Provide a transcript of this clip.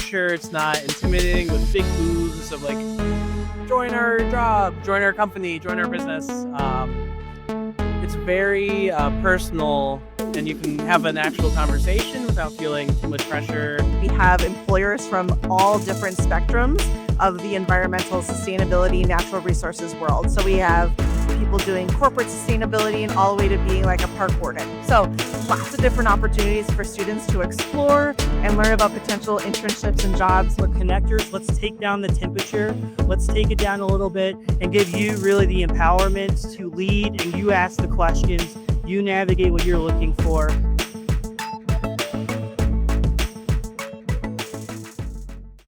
pressure. It's not intimidating with big moves of like, join our job, join our company, join our business. It's very personal, and you can have an actual conversation without feeling too much pressure. We have employers from all different spectrums of the environmental sustainability, natural resources world. So we have people doing corporate sustainability and all the way to being like a park warden. So lots of different opportunities for students to explore and learn about potential internships and jobs. We're connectors. Let's take down the temperature. Let's take it down a little bit and give you really the empowerment to lead, and you ask the questions, you navigate what you're looking for.